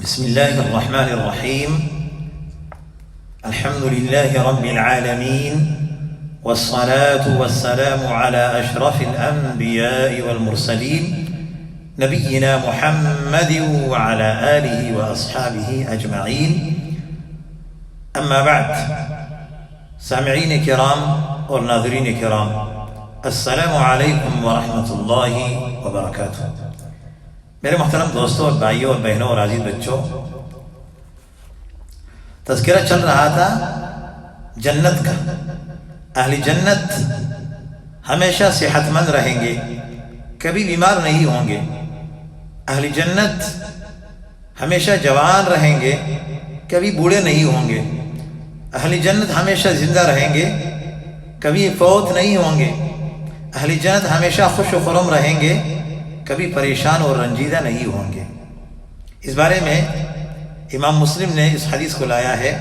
بسم الله الرحمن الرحيم. الحمد لله رب العالمين، والصلاة والسلام على أشرف الأنبياء والمرسلين نبينا محمد وعلى آله وأصحابه أجمعين. أما بعد، سامعين کرام اور ناظرین کرام، السلام علیکم ورحمۃ اللہ وبرکاتہ. میرے محترم دوستوں اور بھائیوں اور بہنوں اور عزیز بچوں، تذکرہ چل رہا تھا جنت کا. اہل جنت ہمیشہ صحت مند رہیں گے، کبھی بیمار نہیں ہوں گے. اہل جنت ہمیشہ جوان رہیں گے، کبھی بوڑھے نہیں ہوں گے. اہل جنت ہمیشہ زندہ رہیں گے، کبھی فوت نہیں ہوں گے. اہل جنت ہمیشہ خوش و خرم رہیں گے، کبھی پریشان اور رنجیدہ نہیں ہوں گے. اس بارے میں امام مسلم نے اس حدیث کو لایا ہے.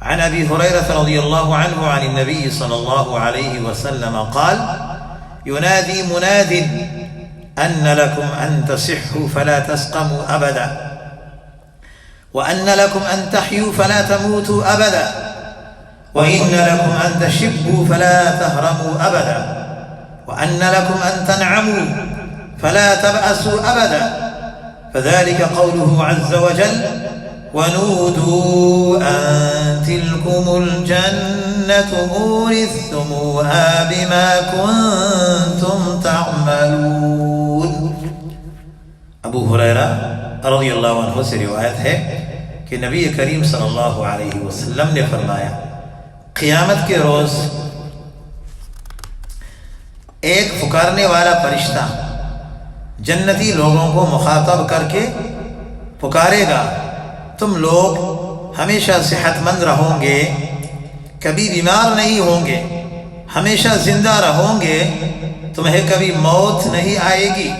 عن ابی ہریرہ رضی اللہ عنہ عن النبی صلی اللہ علیہ وسلم قال ينادي مناد ان لكم ان تصحوا فلا تسقموا ابدا وان لكم ان تحيوا فلا تموتوا ابدا وان لكم ان تشبوا فلا تهرموا ابدا وان لكم ان تنعموا فلا تبأسوا أبدا. فذلك قوله عز وجل ونودوا أن تلكم الجنة أورثتموها بما كنتم تعملون. ابو ہریرہ رضی اللہ عنہ سے روایت ہے کہ نبی کریم صلی اللہ علیہ وسلم نے فرمایا، قیامت کے روز ایک پکارنے والا فرشتہ جنتی لوگوں کو مخاطب کر کے پکارے گا، تم لوگ ہمیشہ صحت مند رہو گے، کبھی بیمار نہیں ہوں گے، ہمیشہ زندہ رہو گے، تمہیں کبھی موت نہیں آئے گی،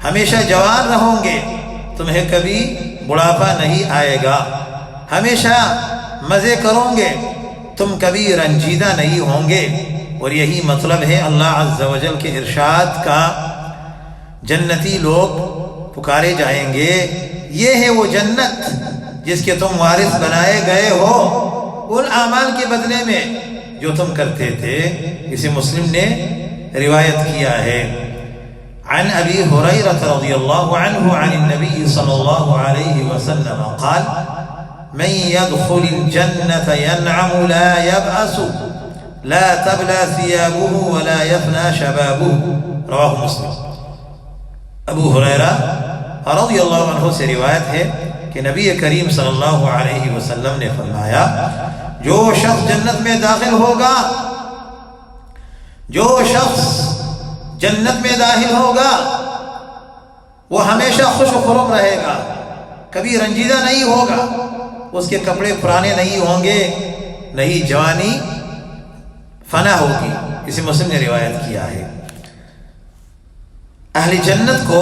ہمیشہ جوان رہو گے، تمہیں کبھی بڑھاپا نہیں آئے گا، ہمیشہ مزے کرو گے، تم کبھی رنجیدہ نہیں ہوں گے. اور یہی مطلب ہے اللہ عز و جل کے ارشاد کا، جنتی لوگ پکارے جائیں گے، یہ ہے وہ جنت جس کے تم وارث بنائے گئے ہو ان اعمال کے بدلے میں جو تم کرتے تھے. اسے مسلم نے روایت کیا ہے. عن ابی ہریرہ رضی اللہ عنہ عن النبی صلی اللہ علیہ وسلم قال من يدخل الجنة ينعم لا يبأس لا تبلى ثيابه ولا يفنى شبابه. رواہ مسلم. ابو ہریرہ رضی اللہ عنہ سے روایت ہے کہ نبی کریم صلی اللہ علیہ وسلم نے فرمایا، جو شخص جنت میں داخل ہوگا، جو شخص جنت میں داخل ہوگا وہ ہمیشہ خوش و خرم رہے گا، کبھی رنجیدہ نہیں ہوگا، اس کے کپڑے پرانے نہیں ہوں گے، نہیں جوانی فنا ہوگی. اسے مسلم نے روایت کیا ہے. اہل جنت کو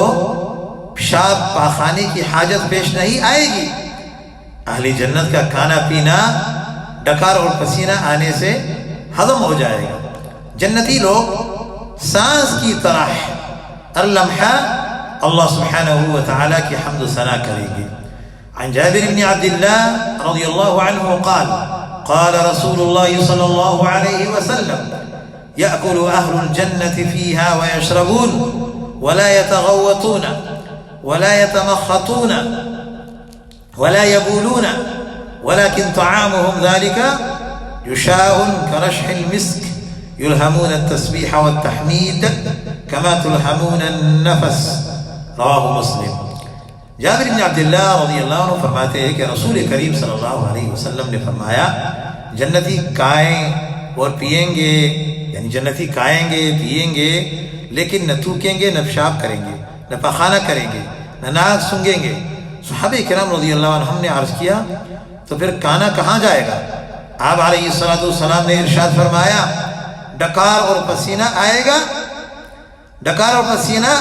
پیشاب پاخانے کی حاجت پیش نہیں آئے گی. اہل جنت کا کھانا پینا ڈکار اور پسینہ آنے سے ہضم ہو جائے گا. جنتی لوگ سانس کی طرح ہر لمحہ اللہ سبحانہ و تعالی کی حمد و ثنا کریں گے. عن جابر بن عبد الله رضی اللہ عنہ قال قال رسول اللہ صلی اللہ علیہ وسلم يأكل أهل الجنة فيها ويشربون ولا يتغوطون ولا يتمخطون ولا يبولون ولكن طعامهم ذلك يشاء كرشح المسك يلهمون التسبيح والتحميد كما تلهمون النفس. رواه مسلم. جابر بن عبداللہ رضی اللہ عنہ فرماتے ہیں کہ رسول کریم صلی اللہ علیہ وسلم نے فرمایا، جنتی کھائیں اور پیئیں گے، یعنی جنتی کھائیں گے پیئیں گے لیکن نہ تھوکیں گے، نہ پیشاب کریں گے، نہ پخانہ کریں گے، نہ ناک سونگیں گے. صحابہ کرام رضی اللہ عنہم نے عرض کیا، تو پھر کھانا کہاں جائے گا؟ آپ علیہ السلام نے ارشاد فرمایا، ڈکار اور پسینہ آئے گا، ڈکار اور پسینہ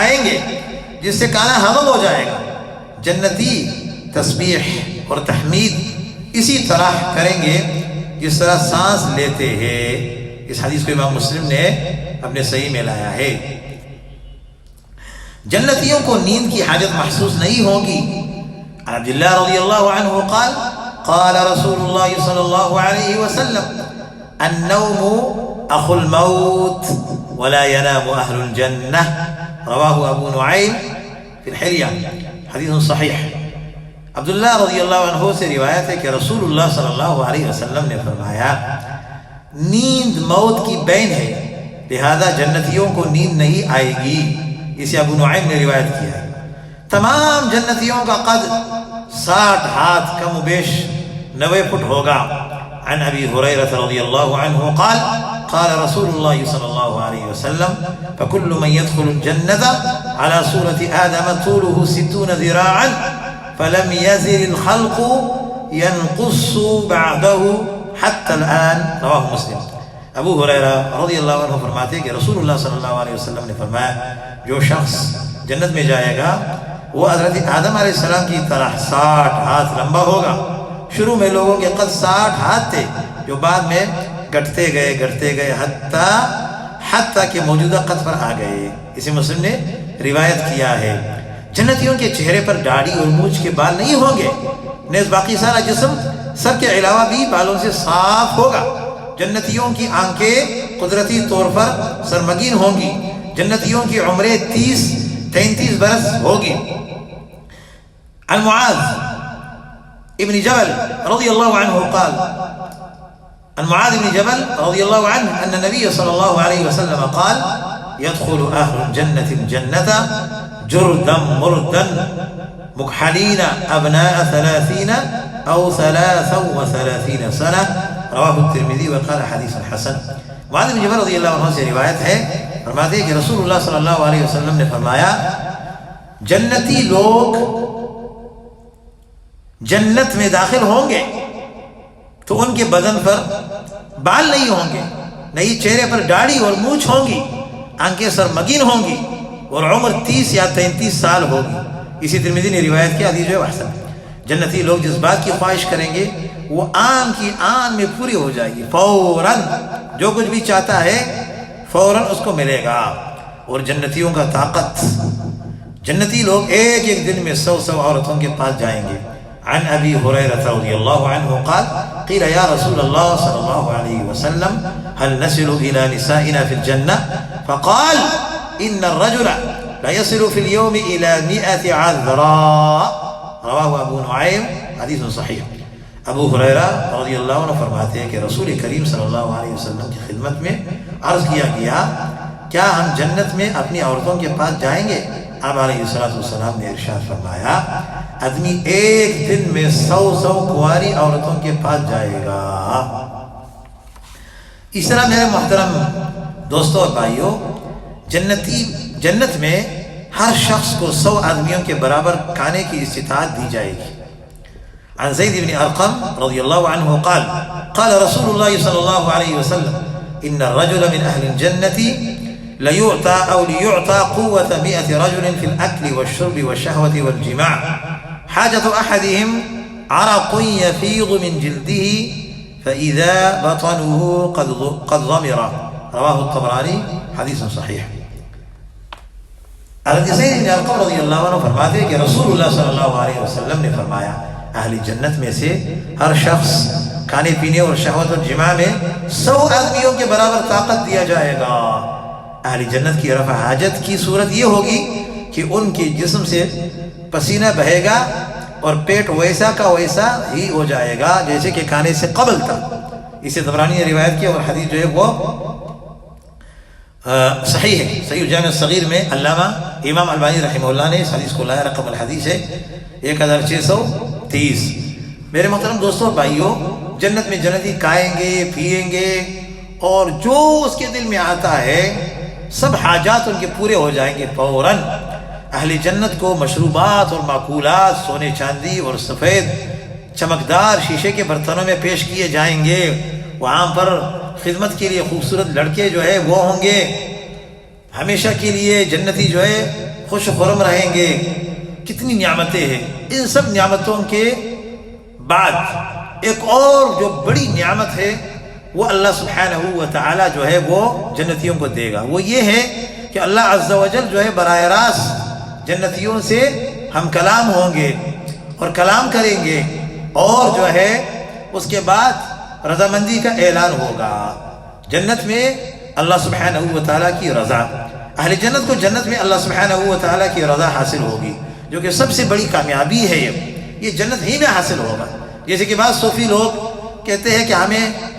آئیں گے جس سے کھانا ہضم ہو جائے گا. جنتی تسبیح اور تحمید اسی طرح کریں گے جس طرح سانس لیتے ہیں. اس حدیث کو امام مسلم نے اپنے صحیح میں لایا ہے. جنتیوں کو نیند کی حاجت محسوس نہیں ہوگی. عبد الله رضي الله عنه قال قال رسول الله صلى الله عليه وسلم النوم أخو الموت ولا ينام أهل الجنة رواه أبو نعيم في الحلية حدیث صحیح. عبداللہ رضی اللہ عنہ سے روایت ہے کہ رسول اللہ صلی اللہ علیہ وسلم نے فرمایا نیند موت کی بین ہے لہذا جنتیوں کو نیند نہیں آئے گی. اسے ابو نعیم نے روایت کیا ہے. تمام جنتیوں کا قد 60 ہاتھ کم و بیش 90 فٹ ہوگا. عن ابی ہریرہ رضی اللہ عنہ قال قال رسول الله صلى الله عليه وسلم فكل من يدخل الجنة على صورة آدم طوله 60 ذراعا فلم يزل الخلق ينقص بعده حتى الآن رواه مسلم. ابو ہریرہ رضی اللہ عنہ فرماتے ہیں کہ رسول اللہ صلی اللہ علیہ وسلم نے فرمایا جو شخص جنت میں جائے گا وہ حضرت آدم علیہ السلام کی طرح 60 ہاتھ لمبا ہوگا. شروع میں لوگوں کے قد 60 ہاتھ تھے جو بعد میں گھٹتے گئے حتیٰ کہ موجودہ قد پر آ گئے. اسے مسلم نے روایت کیا ہے. جنتیوں کے چہرے پر داڑھی اور مونچھ کے بال نہیں ہوں گے نیز باقی سارا جسم سر کے علاوہ بھی بالوں سے صاف ہوگا. جنتیوں کی آنکھیں قدرتی طور پر سرمگین ہوں گی. جنتیوں کی عمریں 30-33 برس ہوگی. عن معاذ ابن جبل رضی اللہ عنہ قال عن معاذ بن جبل رضي الله عنه أن النبي صلى الله عليه وسلم قال يدخل أهل الجنة الجنة جردا مردا مكحلين أبناء 30 أو 33 سنة رواه الترمذي وقال حديث حسن. معاذ بن جبل رضی اللہ عنہ سے روایت ہے فرماتے ہیں کہ رسول اللہ صلی اللہ علیہ وسلم نے فرمایا جنتی لوگ جنت میں داخل ہوں گے تو ان کے بدن پر بال نہیں ہوں گے نہیں چہرے پر داڑھی اور مونچھ ہوں گی. آنکھیں سرمگین ہوں گی اور عمر 30 یا 33 سال ہوگی. اسی ترمذی نے روایت کیا حدیث جو حسن. جنتی لوگ جس بات کی خواہش کریں گے وہ آن کی آن میں پوری ہو جائے گی. فوراً جو کچھ بھی چاہتا ہے فوراً اس کو ملے گا. اور جنتیوں کا طاقت جنتی لوگ ایک دن میں 100 عورتوں کے پاس جائیں گے. عن ابي هريره رضي الله عنه قال قيل يا رسول الله صلى الله عليه وسلم هل نصل الى نسائنا في الجنه فقال ان الرجل لا يصل في اليوم الى 100 عذراء رواه ابو نعيم حديث صحيح. ابو ہریرہ رضی اللہ عنہ فرماتے ہیں کہ رسول کریم صلی اللہ علیہ وسلم کی خدمت میں عرض کیا گیا کیا ہم جنت میں اپنی عورتوں کے پاس جائیں گے؟ آپ علیہ السلام نے ارشاد فرمایا آدمی ایک دن میں 100 کنواری عورتوں کے پاس جائے گا. اس طرح میرے محترم دوستوں اور بھائیوں جنت میں ہر شخص کو 100 آدمیوں کے برابر کھانے کی استطاعت دی جائے گی. عن زید بن ارقم رضی اللہ عنہ قال قال رسول اللہ صلی اللہ علیہ وسلم ان الرجل من اہل الجنة ليعطى قوة 100 رجل في الأكل والشرب والشهوة والجماع حاجة أحدهم عرق يفيض من جلده فإذا بطنه قد ضمر رواه الطبراني حديث صحيح. حضرت زید بن ارقم رضی اللہ عنہ فرماتے ہیں کہ رسول اللہ صلی اللہ علیہ وسلم نے فرمایا اہل جنت میں سے ہر شخص کھانے پینے اور شہوت اور جماع میں 100 آدمیوں کے برابر طاقت دیا جائے گا. اہل جنت کی رفع حاجت کی صورت یہ ہوگی کہ ان کے جسم سے پسینہ بہے گا اور پیٹ ویسا کا ویسا ہی ہو جائے گا جیسے کہ کھانے سے قبل تھا. اسے طبرانی نے روایت کیا اور حدیث جو ہے وہ صحیح ہے. صحیح الجامع الصغیر میں علامہ امام البانی رحمہ اللہ نے اس حدیث کو لایا. رقم الحدیث ہے 1630. میرے محترم دوستوں اور بھائیوں جنت میں جنتی کھائیں گے پیئیں گے اور جو اس کے دل میں آتا ہے سب حاجات ان کے پورے ہو جائیں گے فوراً. اہل جنت کو مشروبات اور معقولات سونے چاندی اور سفید چمکدار شیشے کے برتنوں میں پیش کیے جائیں گے. وہاں پر خدمت کے لیے خوبصورت لڑکے جو ہے وہ ہوں گے. ہمیشہ کے لیے جنتی جو ہے خوش خرم رہیں گے. کتنی نعمتیں ہیں. ان سب نعمتوں کے بعد ایک اور جو بڑی نعمت ہے وہ اللہ سبحانہ و تعالی جو ہے وہ جنتیوں کو دے گا. وہ یہ ہے کہ اللہ عز و جل جو ہے براہ راست جنتیوں سے ہم کلام ہوں گے اور کلام کریں گے، اور جو ہے اس کے بعد رضامندی کا اعلان ہوگا۔ جنت میں اللہ سبحانہ و تعالیٰ کی رضا، اہل جنت کو جنت میں اللہ سبحانہ و تعالیٰ کی رضا حاصل ہوگی، جو کہ سب سے بڑی کامیابی ہے۔ یہ جنت ہی میں حاصل ہوگا۔ جیسے کہ بعض صوفی لوگ کہتے ہیں کہ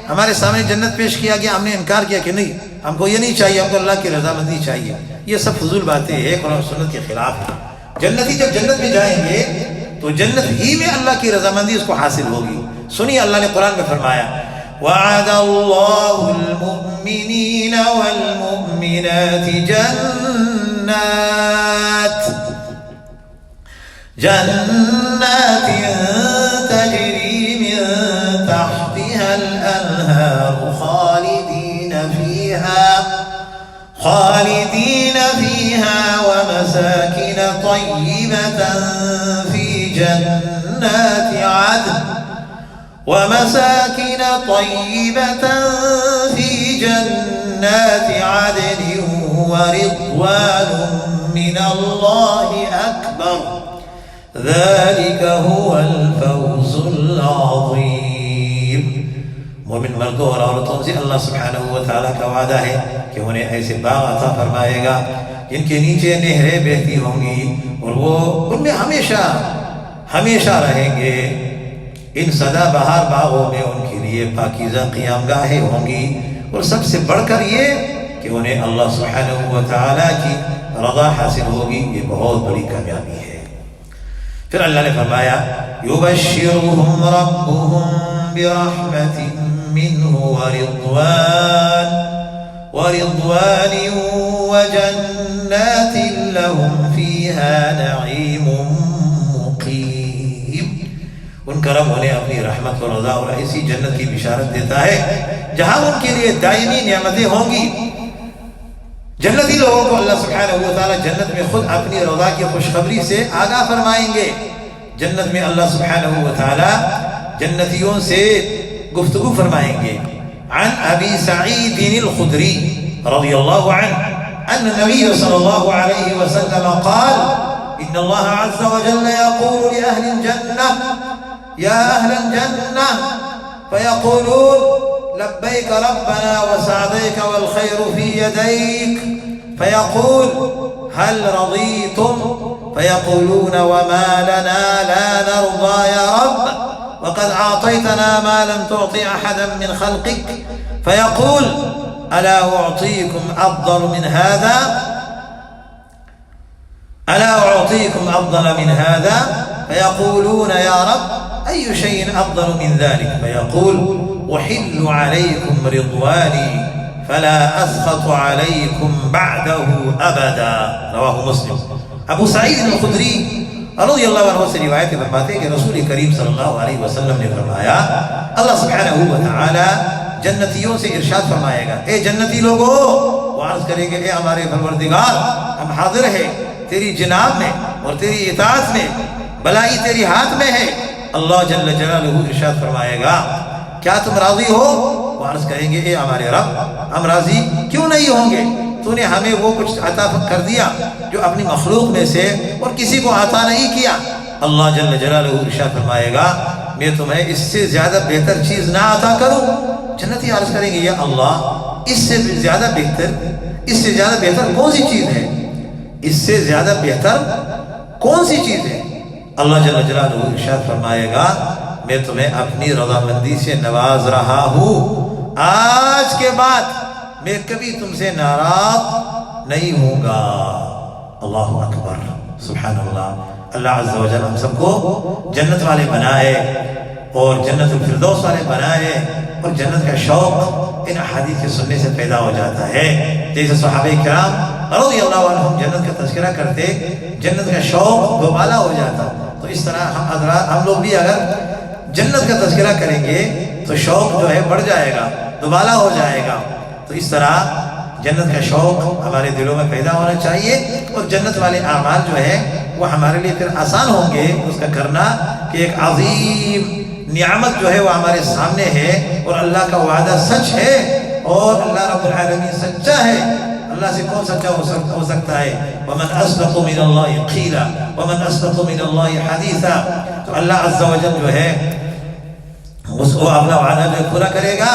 ہمارے سامنے جنت پیش کیا گیا، ہم نے انکار کیا کہ نہیں، ہم کو یہ نہیں چاہیے، ہم کو اللہ کی رضامندی چاہیے۔ یہ سب فضول باتیں ہیں، قرآن و سنت کے خلاف ہے۔ جنتی جب جنت میں جائیں گے تو جنت ہی میں اللہ کی رضامندی اس کو حاصل ہوگی۔ سنیے اللہ نے قرآن میں فرمایا، وعد اللہ المؤمنین والمؤمنات جنات تجری من تحتها الانہار خالدین فیہا ومساکن طیبة فی جنات عدن ورضوان من اللہ اکبر ذلك هو الفوز العظیم۔ مومن مردوں اور عورتوں سے اللہ سبحانہ و تعالیٰ کا وعدہ ہے کہ انہیں ایسے باغ عطا فرمائے گا جن کے نیچے نہریں بہتی ہوں گی، اور وہ ان میں ہمیشہ رہیں گے۔ ان سدا بہار باغوں میں ان کے لیے پاکیزہ قیام گاہیں ہوں گی، اور سب سے بڑھ کر یہ کہ انہیں اللہ سبحانہ و تعالیٰ کی رضا حاصل ہوگی۔ یہ بہت بڑی کامیابی ہے۔ پھر اللہ نے فرمایا، یبشرہم ربہم برحمت منہ ورضوان وجنات لہم فیہا نعیم مقیم۔ ان کا رب انہیں اپنی رحمت و رضا اور ایسی جنت کی بشارت دیتا ہے جہاں ان کے لیے دائمی نعمتیں ہوں گی۔ جنتی لوگوں کو اللہ سبحانہ و تعالیٰ جنت میں خود اپنی رضا کی خوشخبری سے آگاہ فرمائیں گے۔ جنت میں اللہ سبحانہ و تعالیٰ جنتیوں سے گفتگو فرمائیں گے۔ عن ابی سعید الخدری رضی اللہ عنہ ان النبی صلی اللہ علیہ وسلم قال ان اللہ عز وجل يقول لأهل الجنة يا أهل الجنة فيقولون لبيك ربنا وسعديك والخير في يديك فيقول هل رضيتم فيقولون وما لنا لا نرضى يا رب وقد أعطيتنا ما لم تعطي أحدا من خلقك فيقول ألا أعطيكم أفضل من هذا فيقولون يا رب أي شيء أفضل من ذلك فيقول أحل عليكم رضواني فلا أسخط عليكم بعده أبدا رواه مسلم۔ ابو سعید الخدری رضی اللہ عنہ سے روایت فرماتے ہیں کہ رسول کریم صلی اللہ علیہ وسلم نے فرمایا، اللہ سبحانہ و تعالی جنتیوں سے ارشاد فرمائے گا، اے جنتی لوگو، وہ عرض کریں گے، اے ہمارے پروردگار، ہم حاضر ہیں تیری جناب میں اور تیری اطاعت میں، بلائی تیری ہاتھ میں ہے۔ اللہ جل جلالہ ارشاد فرمائے گا، کیا تم راضی ہو؟ وہ عرض کریں گے، اے ہمارے رب، ہم راضی کیوں نہیں ہوں گے؟ تو نے ہمیں وہ کچھ عطا کر دیا جو اپنی مخلوق میں سے اور کسی کو عطا نہیں کیا۔ اللہ جل جلالہ ارشاد فرمائے گا، میں تمہیں اس سے زیادہ بہتر چیز نہ عطا کروں؟ جنتی عرض کریں گے، یا اللہ، اس سے زیادہ بہتر کون سی چیز ہے؟ اس سے زیادہ بہتر کون سی چیز ہے؟ اللہ جل جلالہ ارشاد فرمائے گا، میں تمہیں اپنی رضامندی سے نواز رہا ہوں، آج کے بعد میں کبھی تم سے ناراض نہیں ہوں گا۔ اللہ اکبر، سبحان اللہ۔ اللہ عز و جل ہم سب کو جنت والے بنائے اور جنت الفردوس والے بنائے، اور جنت کا شوق ان احادیث کے سننے سے پیدا ہو جاتا ہے۔ جیسے صحابہ کرام رضی اللہ عنہم جنت کا تذکرہ کرتے، جنت کا شوق دوبالا ہو جاتا۔ تو اس طرح ہم لوگ بھی اگر جنت کا تذکرہ کریں گے تو شوق جو ہے بڑھ جائے گا، دوبالا ہو جائے گا۔ تو اس طرح جنت کا شوق ہمارے دلوں میں پیدا ہونا چاہیے، اور جنت والے اعمال جو ہے وہ ہمارے لیے پھر آسان ہوں گے اس کا کرنا، کہ ایک عظیم نعمت جو ہے وہ ہمارے سامنے ہے، اور اللہ کا وعدہ سچ ہے، اور اللہ رب العالمین سچا ہے۔ اللہ اللہ سے کون سچا ہو سکتا ہے؟ ومن اصدق من اللہ قیلا ومن اصدق من اللہ حدیثا. تو اللہ عز و جل جو ہے اس کو اپنا وعدہ جو پورا کرے گا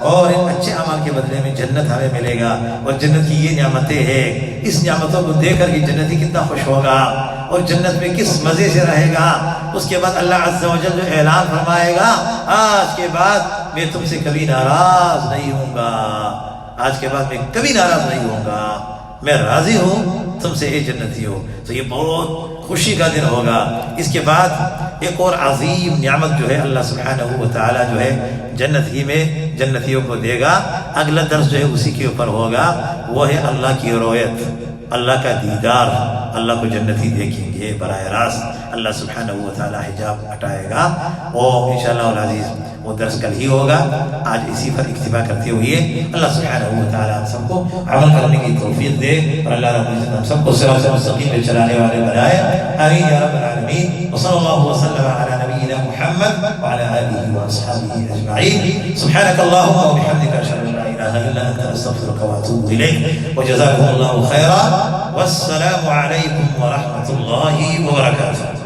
اور ان اچھے عمل کے بدلے میں جنت ہمیں ملے گا. اور جنت کی یہ نعمتیں ہیں، اس نعمتوں کو دیکھ کر کہ جنتی کتنا خوش ہوگا اور جنت میں کس مزے سے رہے گا. اس کے بعد اللہ عز و جل جو اعلان فرمائے گا آج کے بعد میں تم سے کبھی ناراض نہیں ہوں گا، آج کے بعد میں کبھی ناراض نہیں ہوں گا، میں راضی ہوں تم سے اے جنتی ہو. تو یہ بہت خوشی کا دن ہوگا. اس کے بعد ایک اور عظیم نعمت جو ہے اللہ سبحانہ و تعالی جو ہے جنت ہی میں جنتیوں کو دے گا. اگلا درس جو ہے اسی کے اوپر ہوگا، وہ ہے اللہ کی رؤیت، اللہ کا دیدار. اللہ کو جنتی دیکھیں گے براہ راست. اللہ سبحانہ و تعالی حجاب ہٹائے گا اور انشاءاللہ العزیز وہ درس کل ہی ہوگا. آج اسی پر اکتفا کرتے ہوئے اللہ سبحانہ و تعالی ہم سب کو عمل کرنے کی توفیق دے اور اللہ رب العزت ہم سب کو صراط مستقیم پہ چلانے والے بنائے. آمین یا رب العالمین. وصلی اللہ وسلم علی نبینا محمد وعلی آلہ واصحابہ اجمعین. سبحانک اللہم وبحمدک اشہد ان لا الہ الا انت استغفرک واتوب الیک وجزاکم اللہ خیرا والسلام علیکم ورحمۃ اللہ وبرکاتہ.